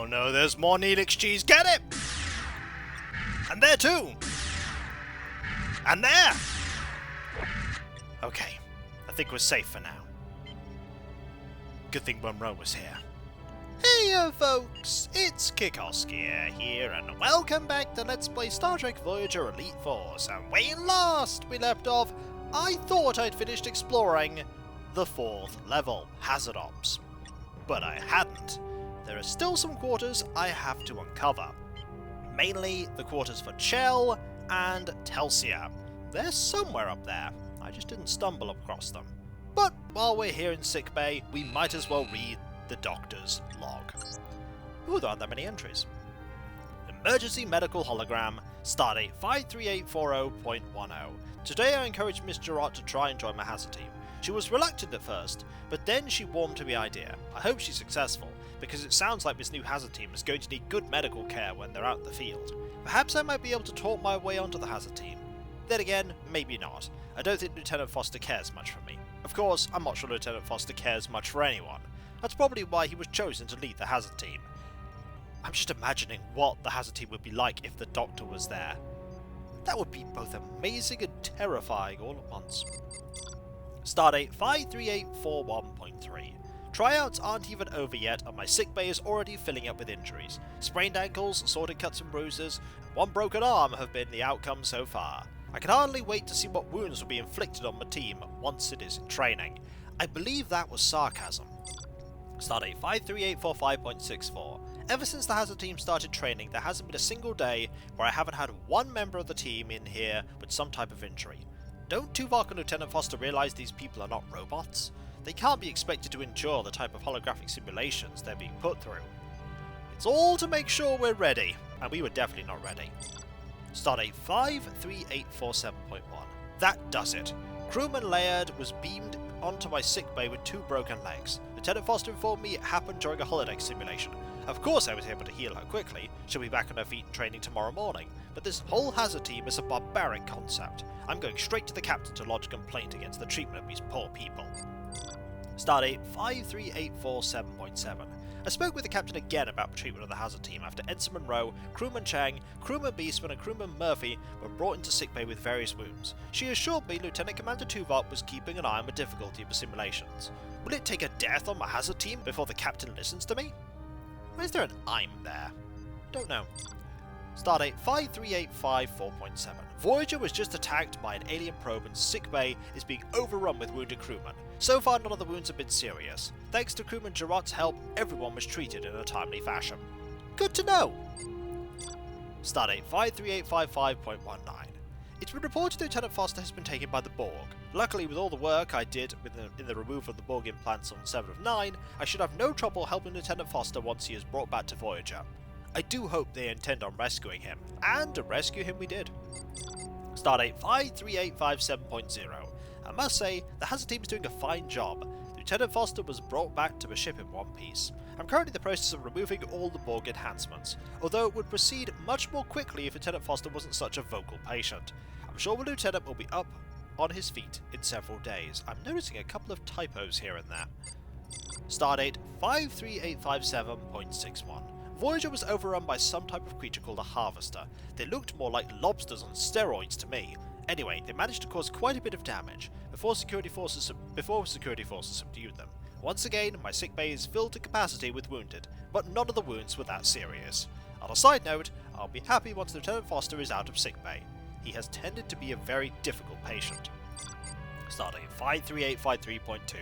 Oh no, there's more Neelix cheese. Get it! And there too! And there! Okay, I think we're safe for now. Good thing Monroe was here. Hey folks, it's Kikoskia here, and welcome back to Let's Play Star Trek Voyager Elite Force. And when last we left off, I thought I'd finished exploring the 4th level, Hazard Ops. But I hadn't. There are still some quarters I have to uncover. Mainly the quarters for Chell and Telsia. They're somewhere up there. I just didn't stumble across them. But while we're here in sickbay, we might as well read the doctor's log. Ooh, there aren't that many entries. Emergency medical hologram, stardate 53840.10. Today I encouraged Miss Gerard to try and join my hazard team. She was reluctant at first, but then she warmed to the idea. I hope she's successful, because it sounds like this new hazard team is going to need good medical care when they're out in the field. Perhaps I might be able to talk my way onto the hazard team. Then again, maybe not. I don't think Lieutenant Foster cares much for me. Of course, I'm not sure Lieutenant Foster cares much for anyone. That's probably why he was chosen to lead the hazard team. I'm just imagining what the hazard team would be like if the Doctor was there. That would be both amazing and terrifying all at once. Stardate 53841.3. Tryouts aren't even over yet and my sickbay is already filling up with injuries. Sprained ankles, assorted cuts and bruises, and one broken arm have been the outcome so far. I can hardly wait to see what wounds will be inflicted on my team once it is in training. I believe that was sarcasm. Stardate 53845.64. Ever since the hazard team started training, there hasn't been a single day where I haven't had one member of the team in here with some type of injury. Don't Tuvok and Lieutenant Foster realise these people are not robots? They can't be expected to endure the type of holographic simulations they're being put through. It's all to make sure we're ready, and we were definitely not ready. Stardate 53847.1. That does it. Crewman Laird was beamed onto my sickbay with 2 broken legs. Lieutenant Foster informed me it happened during a holodeck simulation. Of course I was able to heal her quickly. She'll be back on her feet in training tomorrow morning. But this whole hazard team is a barbaric concept. I'm going straight to the captain to lodge a complaint against the treatment of these poor people. Stardate 53847.7. I spoke with the captain again about the treatment of the hazard team after Ensign Monroe, Crewman Chang, Crewman Beastman and Crewman Murphy were brought into sickbay with various wounds. She assured me Lieutenant Commander Tuvok was keeping an eye on the difficulty of the simulations. Will it take a death on my hazard team before the captain listens to me? Why is there an I'm there? Don't know. Stardate 53854.7. Voyager was just attacked by an alien probe and sickbay is being overrun with wounded crewmen. So far none of the wounds have been serious. Thanks to crewman Gerard's help, everyone was treated in a timely fashion. Good to know! Stardate 53855.19. It's been reported Lieutenant Foster has been taken by the Borg. Luckily, with all the work I did in the removal of the Borg implants on 7 of 9, I should have no trouble helping Lieutenant Foster once he is brought back to Voyager. I do hope they intend on rescuing him, and to rescue him we did. Stardate 53857.0. I must say, the hazard team is doing a fine job. Lieutenant Foster was brought back to the ship in one piece. I'm currently in the process of removing all the Borg enhancements, although it would proceed much more quickly if Lieutenant Foster wasn't such a vocal patient. I'm sure the Lieutenant will be up on his feet in several days. I'm noticing a couple of typos here and there. Stardate 53857.61. Voyager was overrun by some type of creature called a harvester. They looked more like lobsters on steroids to me. Anyway, they managed to cause quite a bit of damage before security forces subdued them. Once again, my sickbay is filled to capacity with wounded, but none of the wounds were that serious. On a side note, I'll be happy once Lieutenant Foster is out of sickbay. He has tended to be a very difficult patient. Stardate 53853.2.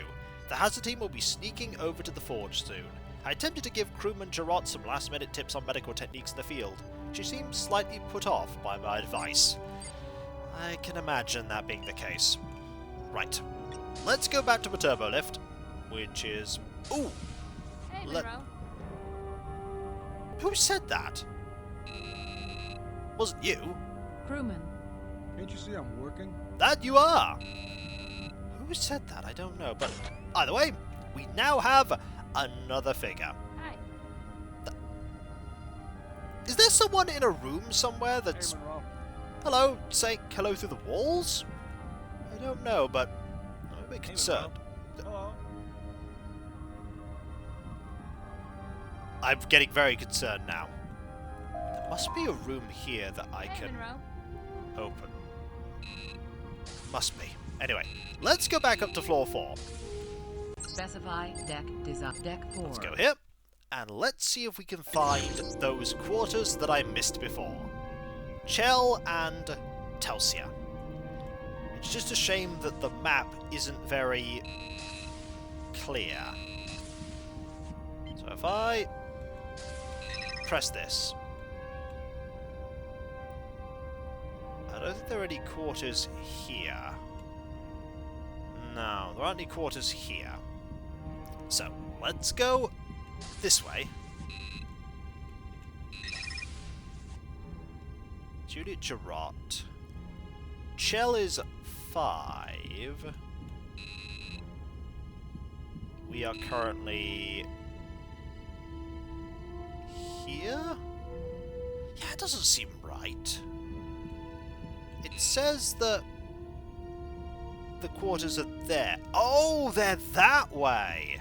The hazard team will be sneaking over to the forge soon. I attempted to give crewman Gerard some last-minute tips on medical techniques in the field. She seemed slightly put off by my advice. I can imagine that being the case. Right. Let's go back to the turbo lift, which is... Ooh! Hey, Monroe. Who said that? Wasn't you? Crewman. Can't you see I'm working? That you are! Who said that? I don't know, but either way, we now have another figure. Hi. Is there someone in a room somewhere that's... Hey, Monroe. Hello? Say hello through the walls? I don't know, but I'm a bit concerned. Hello. I'm getting very concerned now. There must be a room here that I Hey, can Monroe. open. Must be. Anyway, let's go back up to floor 4. Specify deck design. Deck 4. Let's go here. And let's see if we can find those quarters that I missed before. Chell and Telsia. It's just a shame that the map isn't very clear. So if I press this, I don't think there are any quarters here. No, there aren't any quarters here. So let's go this way. Juliet Gerard. Chell is 5. We are currently here? Yeah, it doesn't seem right. It says that the quarters are there. Oh, they're that way!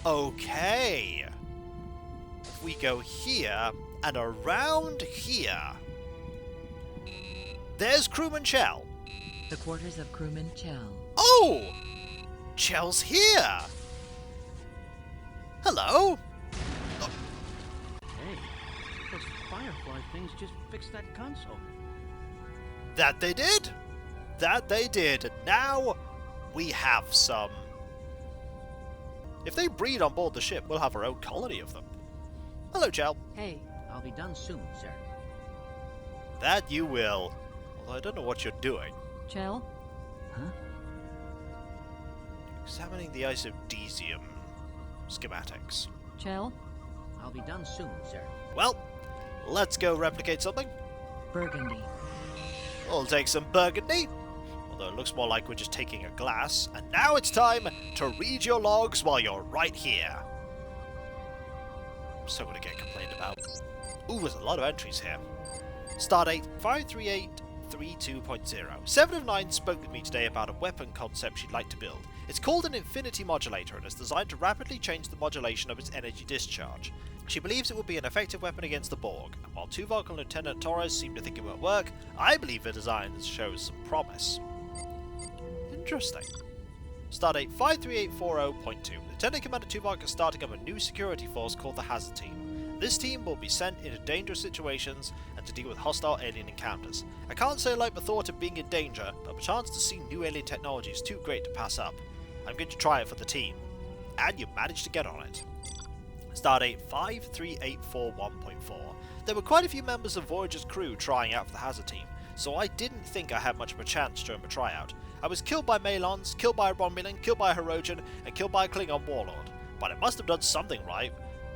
Okay. If we go here and around here, there's crewman Chell. The quarters of crewman Chell. Oh! Chell's here! Hello! Oh, Hey, those Firefly things just fixed that console. that they did! That they did. And now we have some. If they breed on board the ship, we'll have our own colony of them. Hello, Chell. Hey, I'll be done soon, sir. That you will. Although I don't know what you're doing. Chell? Huh? Examining the isodesium schematics. Chell? I'll be done soon, sir. Well, let's go replicate something. Burgundy. We'll take some burgundy. Although it looks more like we're just taking a glass. And now it's time to read your logs while you're right here. I'm so going to get complained about. Ooh, there's a lot of entries here. Stardate 53832.0. 7 of 9 spoke with me today about a weapon concept she'd like to build. It's called an infinity modulator and is designed to rapidly change the modulation of its energy discharge. She believes it will be an effective weapon against the Borg, and while Tuvok and Lieutenant Torres seem to think it won't work, I believe the design shows some promise. Interesting. Stardate 53840.2. Lieutenant Commander Tuvok is starting up a new security force called the Hazard Team. This team will be sent into dangerous situations and to deal with hostile alien encounters. I can't say I like the thought of being in danger, but the chance to see new alien technology is too great to pass up. I'm going to try it for the team. And you managed to get on it. Stardate 53841.4. There were quite a few members of Voyager's crew trying out for the Hazard Team, so I didn't think I had much of a chance during the tryout. I was killed by Malons, killed by a Romulan, killed by a Hirogen, and killed by a Klingon warlord. But I must have done something right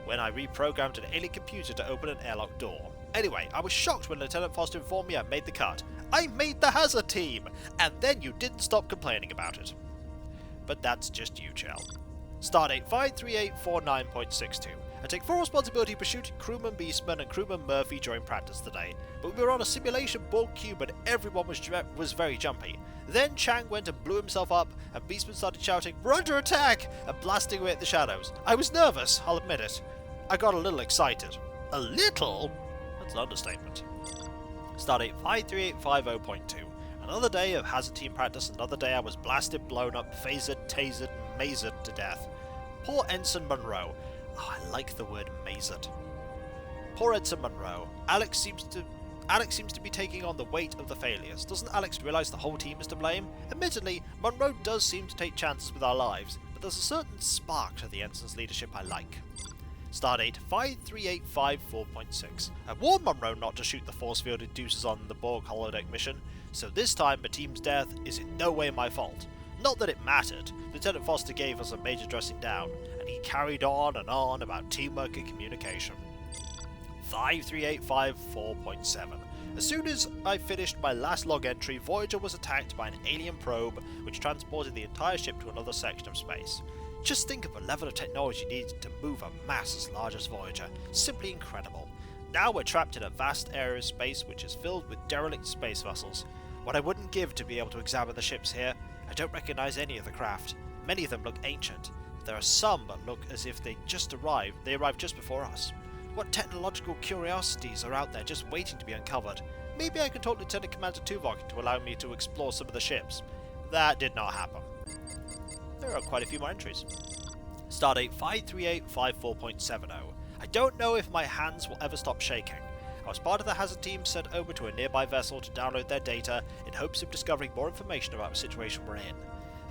when I reprogrammed an alien computer to open an airlock door. Anyway, I was shocked when Lieutenant Foster informed me I made the cut. I made the Hazard Team! And then you didn't stop complaining about it. But that's just you, Chell. Stardate 53849.62. I take full responsibility for shooting crewman Beastman and crewman Murphy during practice today, but we were on a simulation Borg cube and everyone was very jumpy. Then Chang went and blew himself up, and Beastman started shouting, "We're under attack!" and blasting away at the shadows. I was nervous, I'll admit it. I got a little excited. A little? That's an understatement. Stardate 53850.2. Another day of Hazard Team practice, another day I was blasted, blown up, phasered, tasered, and mazered to death. Poor Ensign Monroe. Oh, I like the word mazered. Poor Ensign Monroe. Alex seems to be taking on the weight of the failures. Doesn't Alex realise the whole team is to blame? Admittedly, Monroe does seem to take chances with our lives, but there's a certain spark to the Ensign's leadership I like. Stardate 53854.6. I warned Monroe not to shoot the force field inducers on the Borg holodeck mission, so this time the team's death is in no way my fault. Not that it mattered. Lieutenant Foster gave us a major dressing down, and he carried on and on about teamwork and communication. 53854.7. As soon as I finished my last log entry, Voyager was attacked by an alien probe which transported the entire ship to another section of space. Just think of the level of technology needed to move a mass as large as Voyager. Simply incredible. Now we're trapped in a vast area of space which is filled with derelict space vessels. What I wouldn't give to be able to examine the ships here. I don't recognize any of the craft. Many of them look ancient. There are some that look as if they arrived just before us. What technological curiosities are out there just waiting to be uncovered? Maybe I can talk Lieutenant Commander Tuvok to allow me to explore some of the ships. That did not happen. There are quite a few more entries. Stardate 53854.70. I don't know if my hands will ever stop shaking. I was part of the hazard team sent over to a nearby vessel to download their data in hopes of discovering more information about the situation we're in.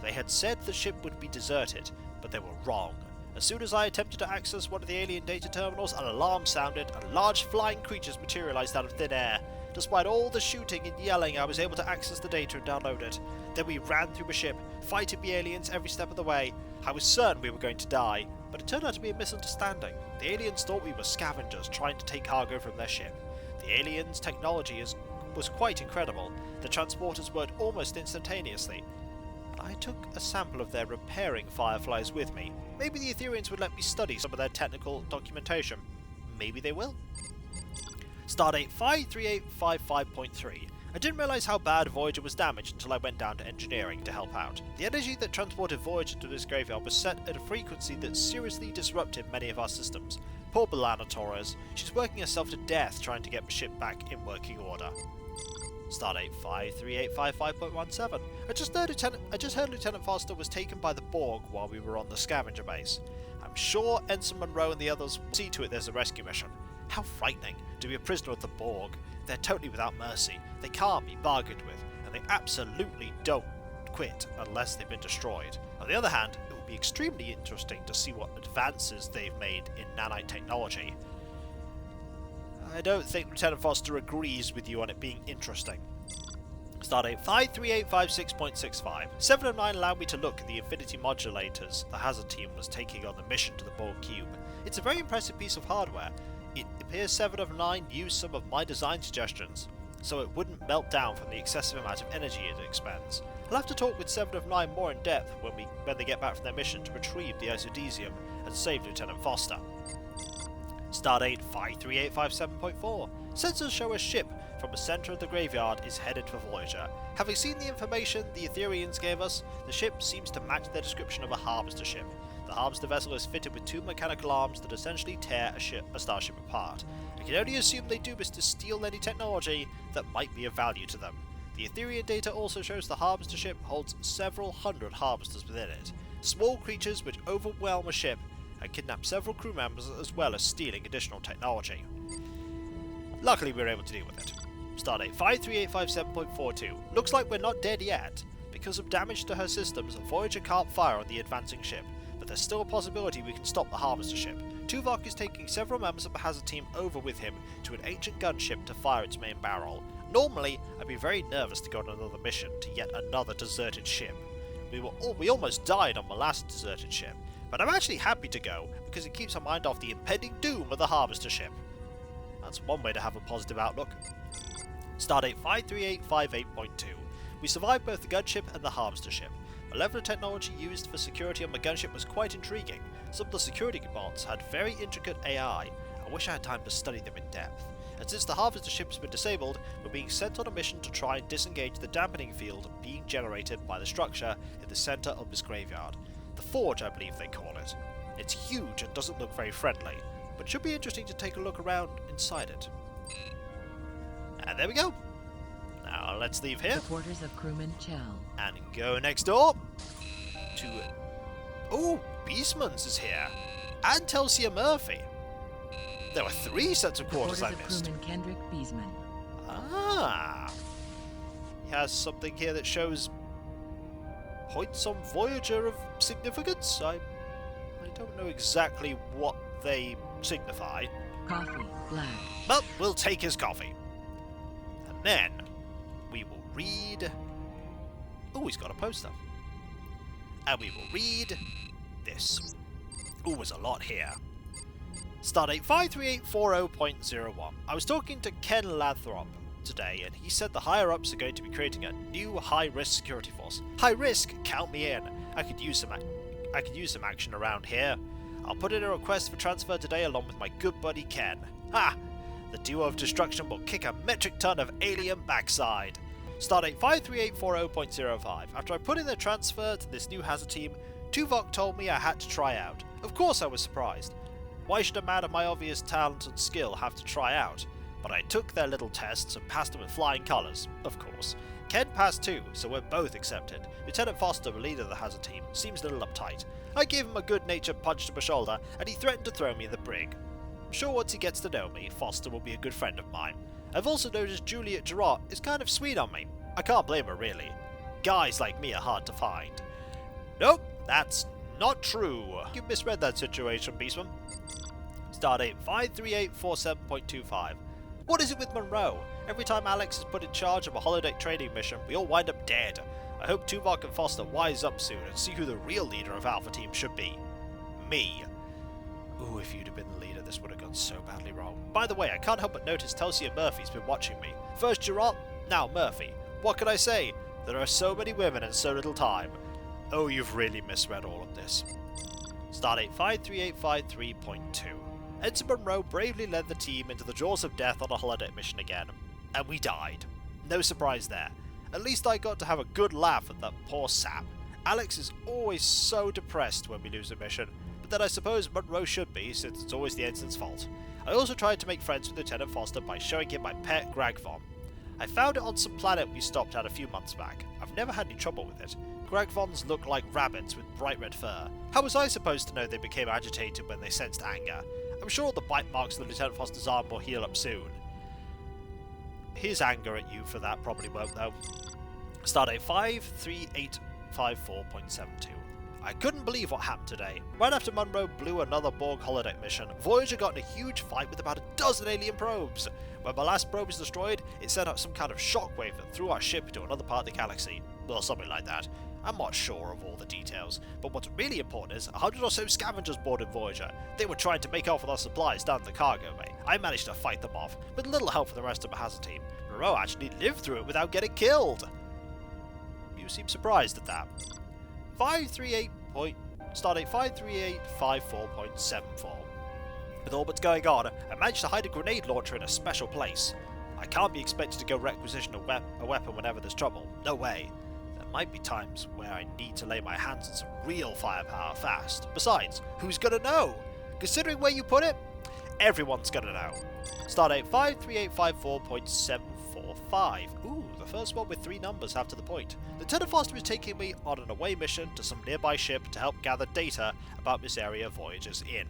They had said the ship would be deserted, but they were wrong. As soon as I attempted to access one of the alien data terminals, an alarm sounded and large flying creatures materialized out of thin air. Despite all the shooting and yelling, I was able to access the data and download it. Then we ran through the ship, fighting the aliens every step of the way. I was certain we were going to die, but it turned out to be a misunderstanding. The aliens thought we were scavengers trying to take cargo from their ship. The aliens' technology was quite incredible. The transporters worked almost instantaneously. I took a sample of their repairing Fireflies with me. Maybe the Etherians would let me study some of their technical documentation. Maybe they will. Stardate 53855.3. I didn't realise how bad Voyager was damaged until I went down to engineering to help out. The energy that transported Voyager to this graveyard was set at a frequency that seriously disrupted many of our systems. Poor B'Elanna Torres. She's working herself to death trying to get the ship back in working order. Stardate 53855.17. I just heard Lieutenant Foster was taken by the Borg while we were on the scavenger base. I'm sure Ensign Monroe and the others will see to it there's a rescue mission. How frightening to be a prisoner of the Borg. They're totally without mercy. They can't be bargained with, and they absolutely don't quit unless they've been destroyed. On the other hand, it will be extremely interesting to see what advances they've made in nanite technology. I don't think Lieutenant Foster agrees with you on it being interesting. Stardate 53856.65. 7 of 9 allowed me to look at the infinity modulators the hazard team was taking on the mission to the Borg Cube. It's a very impressive piece of hardware. It appears 7 of 9 used some of my design suggestions, so it wouldn't melt down from the excessive amount of energy it expends. I'll have to talk with 7 of 9 more in depth when they get back from their mission to retrieve the isodesium and save Lieutenant Foster. Stardate 53857.4. Sensors show a ship from the centre of the graveyard is headed for Voyager. Having seen the information the Etherians gave us, the ship seems to match their description of a harvester ship. The harvester vessel is fitted with 2 mechanical arms that essentially tear a starship apart. I can only assume they do this to steal any technology that might be of value to them. The Etherian data also shows the harvester ship holds several hundred harvesters within it, small creatures which overwhelm a ship and kidnap several crew members as well as stealing additional technology. Luckily we were able to deal with it. Stardate 53857.42. Looks like we're not dead yet. Because of damage to her systems, Voyager can't fire on the advancing ship, but there's still a possibility we can stop the harvester ship. Tuvok is taking several members of the hazard team over with him to an ancient gunship to fire its main barrel. Normally, I'd be very nervous to go on another mission to yet another deserted ship. We almost died on the last deserted ship, but I'm actually happy to go because it keeps our mind off the impending doom of the harvester ship. That's one way to have a positive outlook. Stardate 53858.2. We survived both the gunship and the harvester ship. The level of technology used for security on the gunship was quite intriguing. Some of the security bots had very intricate AI. I wish I had time to study them in depth. And since the harvester ship has been disabled, we're being sent on a mission to try and disengage the dampening field being generated by the structure in the centre of this graveyard. The Forge, I believe they call it. It's huge and doesn't look very friendly, but it should be interesting to take a look around inside it. And there we go. Now let's leave here. The quarters of crewman Chell. And go next door to... Oh, Beastman's is here. And Telsia Murphy. There were 3 sets of quarters I missed. Crewman Kendrick Beesman. Ah. He has something here that shows points on Voyager of significance. I don't know exactly what they signify. Coffee, black. But we'll take his coffee. And then we will read... Oh, he's got a poster. And we will read this. Oh, there's a lot here. Stardate 53840.01. I was talking to Ken Lathrop today, and he said the higher-ups are going to be creating a new high-risk security force. High risk? Count me in. I could use some action around here. I'll put in a request for transfer today along with my good buddy Ken. Ha! The duo of destruction will kick a metric ton of alien backside. Stardate 53840.05. After I put in the transfer to this new hazard team, Tuvok told me I had to try out. Of course I was surprised. Why should a man of my obvious talent and skill have to try out? But I took their little tests and passed them with flying colours, of course. Ken passed too, so we're both accepted. Lieutenant Foster, the leader of the hazard team, seems a little uptight. I gave him a good-natured punch to my shoulder, and he threatened to throw me in the brig. I'm sure once he gets to know me, Foster will be a good friend of mine. I've also noticed Juliet Gerard is kind of sweet on me. I can't blame her, really. Guys like me are hard to find. Nope, that's not true. You misread that situation, Beastman. Stardate 53847.25. What is it with Monroe? Every time Alex is put in charge of a holodeck training mission, we all wind up dead. I hope Tuvok and Foster wise up soon and see who the real leader of Alpha Team should be. Me. Ooh, if you'd have been the leader, this would have gone so badly wrong. By the way, I can't help but notice Telsia Murphy's been watching me. First Gerard, now Murphy. What can I say? There are so many women and so little time. Oh, you've really misread all of this. Stardate 53853.2. Ensign Monroe bravely led the team into the jaws of death on a holodeck mission again. And we died. No surprise there. At least I got to have a good laugh at that poor sap. Alex is always so depressed when we lose a mission, but then I suppose Monroe should be, since it's always the ensign's fault. I also tried to make friends with Lieutenant Foster by showing him my pet Gragvon. I found it on some planet we stopped at a few months back. I've never had any trouble with it. Gragvons look like rabbits with bright red fur. How was I supposed to know they became agitated when they sensed anger? I'm sure the bite marks on Lieutenant Foster's arm will heal up soon. His anger at you for that probably won't, though. Stardate 53854.72. I couldn't believe what happened today. Right after Monroe blew another Borg holodeck mission, Voyager got in a huge fight with about a dozen alien probes. When my last probe was destroyed, it set up some kind of shockwave that threw our ship into another part of the galaxy. Well, something like that. I'm not sure of all the details, but what's really important is 100 or so scavengers boarded Voyager. They were trying to make off with our supplies down the cargo bay. I managed to fight them off, with little help from the rest of my hazard team. Monroe actually lived through it without getting killed. You seem surprised at that. Stardate 53854.74. With all that's going on, I managed to hide a grenade launcher in a special place. I can't be expected to go requisition a weapon whenever there's trouble. No way. There might be times where I need to lay my hands on some real firepower fast. Besides, who's gonna know? Considering where you put it, everyone's gonna know. Stardate 53854.745. Ooh, the first one with 3 numbers after the point. Lieutenant Foster is taking me on an away mission to some nearby ship to help gather data about this area Voyager's in.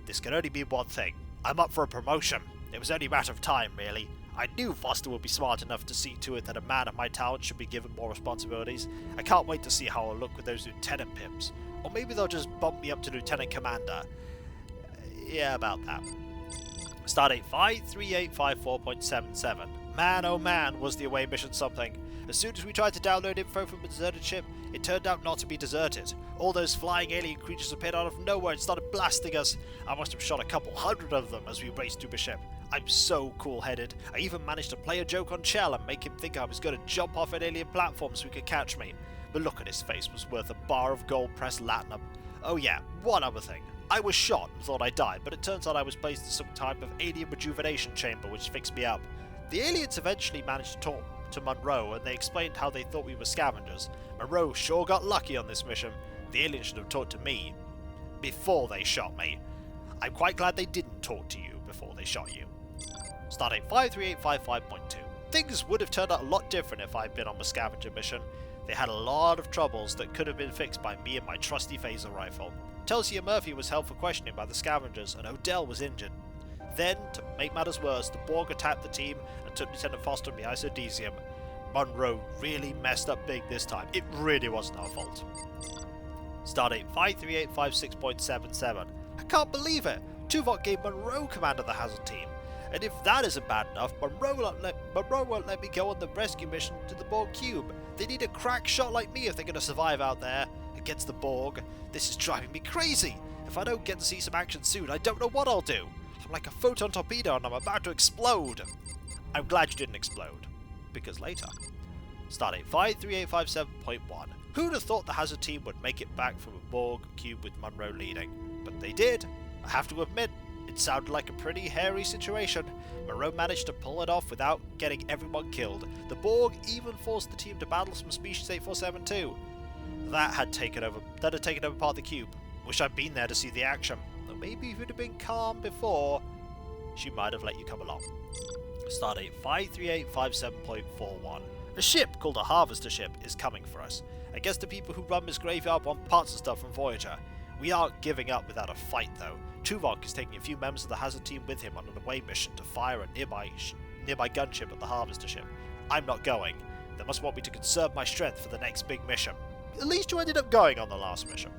This can only be one thing. I'm up for a promotion. It was only a matter of time, really. I knew Foster would be smart enough to see to it that a man of my talent should be given more responsibilities. I can't wait to see how I'll look with those lieutenant pimps. Or maybe they'll just bump me up to lieutenant commander. Yeah, about that. Stardate 53854.77. Man oh man, was the away mission something. As soon as we tried to download info from a deserted ship, it turned out not to be deserted. All those flying alien creatures appeared out of nowhere and started blasting us. I must have shot a couple hundred of them as we raced through the ship. I'm so cool-headed. I even managed to play a joke on Chell and make him think I was going to jump off an alien platform so he could catch me. The look on his face was worth a bar of gold-pressed latinum. Oh yeah, one other thing. I was shot and thought I died, but it turns out I was placed in some type of alien rejuvenation chamber which fixed me up. The aliens eventually managed to talk to Monroe and they explained how they thought we were scavengers. Monroe sure got lucky on this mission. The aliens should have talked to me before they shot me. I'm quite glad they didn't talk to you before they shot you. Stardate 53855.2. Things would have turned out a lot different if I'd been on the scavenger mission. They had a lot of troubles that could have been fixed by me and my trusty phaser rifle. Telsia Murphy was held for questioning by the scavengers and Odell was injured. Then, to make matters worse, the Borg attacked the team and took Lieutenant Foster and the isodesium. Monroe really messed up big this time. It really wasn't our fault. Stardate 53856.77. I can't believe it! Tuvok gave Monroe command of the hazard team. And if that isn't bad enough, Monroe won't let me go on the rescue mission to the Borg Cube. They need a crack shot like me if they're going to survive out there against the Borg. This is driving me crazy. If I don't get to see some action soon, I don't know what I'll do. I'm like a photon torpedo and I'm about to explode. I'm glad you didn't explode, because later. Stardate 53857.1. Who'd have thought the hazard team would make it back from a Borg Cube with Monroe leading? But they did. I have to admit, it sounded like a pretty hairy situation. Monroe managed to pull it off without getting everyone killed. The Borg even forced the team to battle some Species 847 too. That had taken over part of the cube. Wish I'd been there to see the action. Though maybe if you'd have been calm before, she might have let you come along. Stardate 53857.41. A ship called a harvester ship is coming for us. I guess the people who run this graveyard want parts and stuff from Voyager. We aren't giving up without a fight though. Tuvok is taking a few members of the Hazard team with him on an away mission to fire a nearby gunship at the harvester ship. I'm not going. They must want me to conserve my strength for the next big mission. At least you ended up going on the last mission.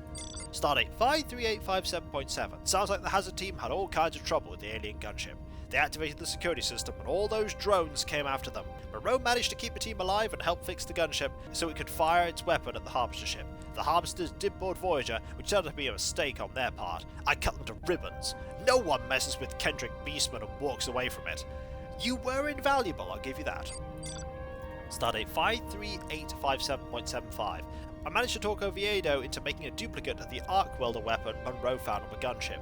Stardate 53857.7. Sounds like the Hazard team had all kinds of trouble with the alien gunship. They activated the security system and all those drones came after them. Monroe managed to keep the team alive and help fix the gunship so it could fire its weapon at the harvester ship. The harvesters did board Voyager, which turned out to be a mistake on their part. I cut them to ribbons. No one messes with Kendrick Beastman and walks away from it. You were invaluable, I'll give you that. Stardate 53857.75. I managed to talk Oviedo into making a duplicate of the arc welder weapon Monroe found on the gunship.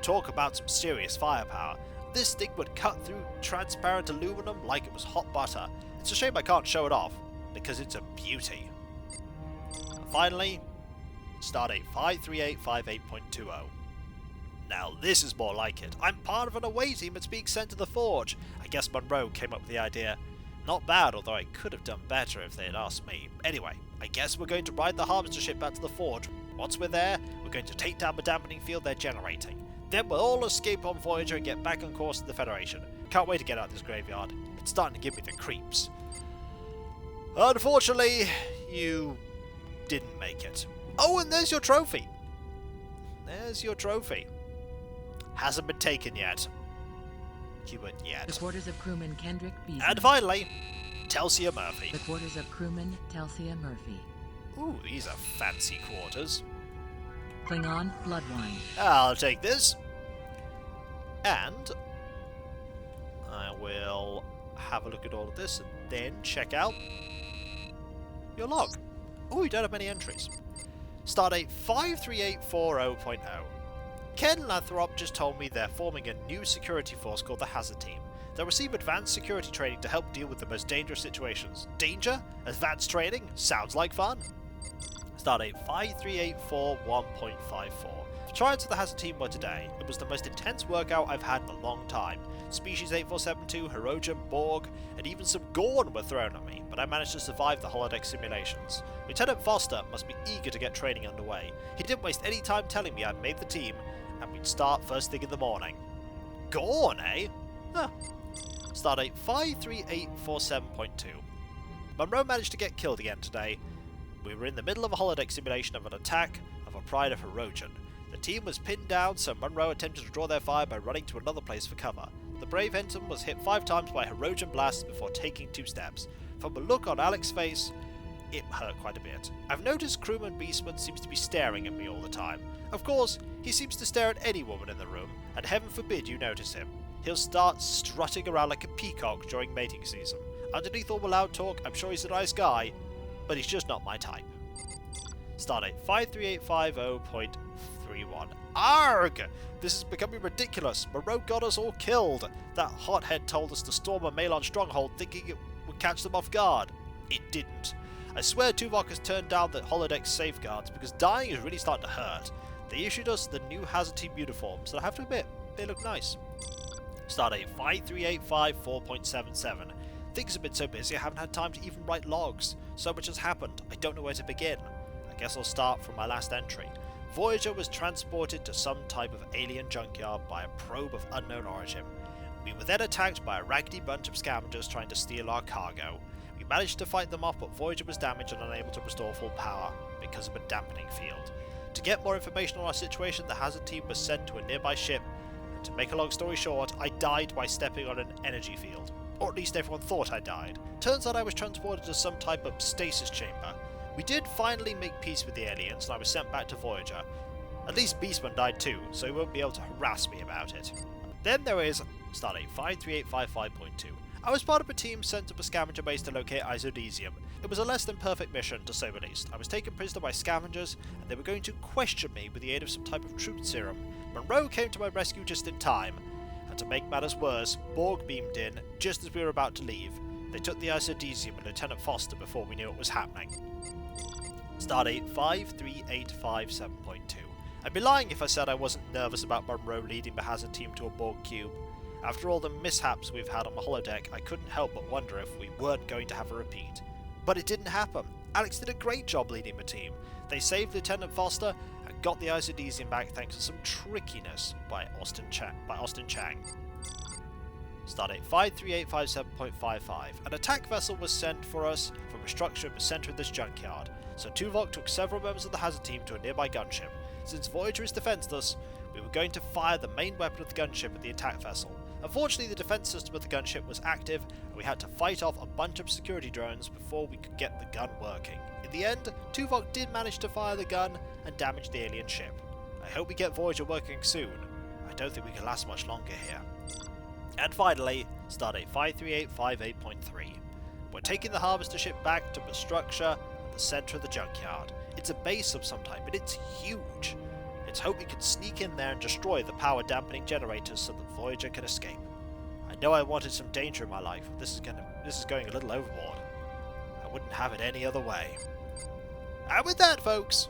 Talk about some serious firepower. This thing would cut through transparent aluminum like it was hot butter. It's a shame I can't show it off, because it's a beauty. And finally, Stardate 53858.20. Now this is more like it. I'm part of an away team that's being sent to the Forge. I guess Monroe came up with the idea. Not bad, although I could have done better if they had asked me. Anyway, I guess we're going to ride the harvester ship back to the Forge. Once we're there, we're going to take down the dampening field they're generating. Then we'll all escape on Voyager and get back on course to the Federation. Can't wait to get out of this graveyard. It's starting to give me the creeps. Unfortunately, you didn't make it. Oh, and there's your trophy. There's your trophy. Hasn't been taken yet. Keyword yet. The quarters of crewman Kendrick Beastman. And finally, Telsia Murphy. The quarters of crewman Telsia Murphy. Ooh, these are fancy quarters. Klingon Bloodwine. I'll take this. And I will have a look at all of this and then check out your log. Oh, you don't have many entries. Stardate 53840.0. Ken Lathrop just told me they're forming a new security force called the Hazard Team. They'll receive advanced security training to help deal with the most dangerous situations. Danger? Advanced training? Sounds like fun. Stardate 53841.54. Trials of the Hazard Team were today. It was the most intense workout I've had in a long time. Species 8472, Hirogen, Borg, and even some Gorn were thrown at me, but I managed to survive the holodeck simulations. Lieutenant Foster must be eager to get training underway. He didn't waste any time telling me I'd made the team, and we'd start first thing in the morning. Gorn, eh? Huh. Stardate 53847.2. Monroe managed to get killed again today. We were in the middle of a holodeck simulation of an attack of a Pride of Hirogen. The team was pinned down, so Monroe attempted to draw their fire by running to another place for cover. The brave ensign was hit 5 times by Hirogen blasts before taking 2 steps. From the look on Alex's face, it hurt quite a bit. I've noticed crewman Beastman seems to be staring at me all the time. Of course, he seems to stare at any woman in the room, and heaven forbid you notice him. He'll start strutting around like a peacock during mating season. Underneath all the loud talk, I'm sure he's a nice guy, but he's just not my type. Stardate 53850.31. Arg! This is becoming ridiculous. Monroe got us all killed. That hothead told us to storm a Malon stronghold thinking it would catch them off guard. It didn't. I swear Tuvok has turned down the holodeck safeguards because dying is really starting to hurt. They issued us the new Hazard Team uniforms, and I have to admit, they look nice. Stardate 53854.77. Things have been so busy I haven't had time to even write logs. So much has happened, I don't know where to begin. I guess I'll start from my last entry. Voyager was transported to some type of alien junkyard by a probe of unknown origin. We were then attacked by a raggedy bunch of scavengers trying to steal our cargo. We managed to fight them off, but Voyager was damaged and unable to restore full power because of a dampening field. To get more information on our situation, the Hazard Team was sent to a nearby ship, and to make a long story short, I died by stepping on an energy field. Or at least everyone thought I died. Turns out I was transported to some type of stasis chamber. We did finally make peace with the aliens, and I was sent back to Voyager. At least Beastman died too, so he won't be able to harass me about it. Then there is Stardate 53855.2. I was part of a team sent to a scavenger base to locate isodesium. It was a less than perfect mission, to say the least. I was taken prisoner by scavengers, and they were going to question me with the aid of some type of truth serum. Monroe came to my rescue just in time, and to make matters worse, Borg beamed in just as we were about to leave. They took the isodesium and Lieutenant Foster before we knew what was happening. Stardate 53857.2. I'd be lying if I said I wasn't nervous about Monroe leading the hazard team to a Borg cube. After all the mishaps we've had on the holodeck, I couldn't help but wonder if we weren't going to have a repeat. But it didn't happen. Alex did a great job leading the team. They saved Lieutenant Foster and got the isodesium back thanks to some trickiness by Austin Chang. Stardate 53857.55. An attack vessel was sent for us from a structure in the centre of this junkyard, so Tuvok took several members of the hazard team to a nearby gunship. Since Voyager is defenseless, we were going to fire the main weapon of the gunship at the attack vessel. Unfortunately, the defense system of the gunship was active, and we had to fight off a bunch of security drones before we could get the gun working. In the end, Tuvok did manage to fire the gun and damage the alien ship. I hope we get Voyager working soon. I don't think we can last much longer here. And finally, Stardate 53858.3. We're taking the harvester ship back to the structure at the centre of the junkyard. It's a base of some type, and it's huge. Let's hope we can sneak in there and destroy the power dampening generators so that Voyager can escape. I know I wanted some danger in my life, but this is going a little overboard. I wouldn't have it any other way. And with that, folks,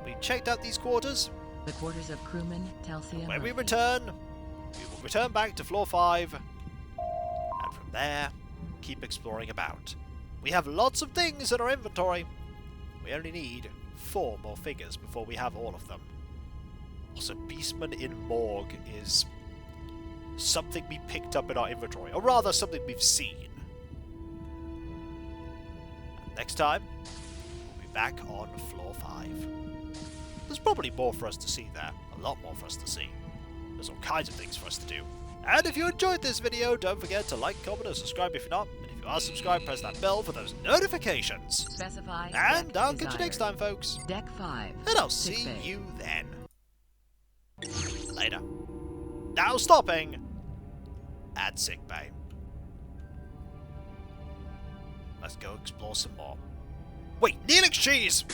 we've checked out these quarters. The quarters of crewman Telsia. When we return, we will return back to floor 5, and from there, keep exploring about. We have lots of things in our inventory. We only need 4 more figures before we have all of them. Also, Beastman in Morgue is something we picked up in our inventory, or rather something we've seen. And next time, we'll be back on floor 5. There's probably more for us to see there, a lot more for us to see. There's all kinds of things for us to do. And if you enjoyed this video, don't forget to like, comment, and subscribe if you're not. And if you are subscribed, press that bell for those notifications. Specify. And I'll catch you next time, folks. Deck 5. And I'll Sick see bay. you then. Later. Now stopping at sickbay. Let's go explore some more. Wait, Neelix cheese!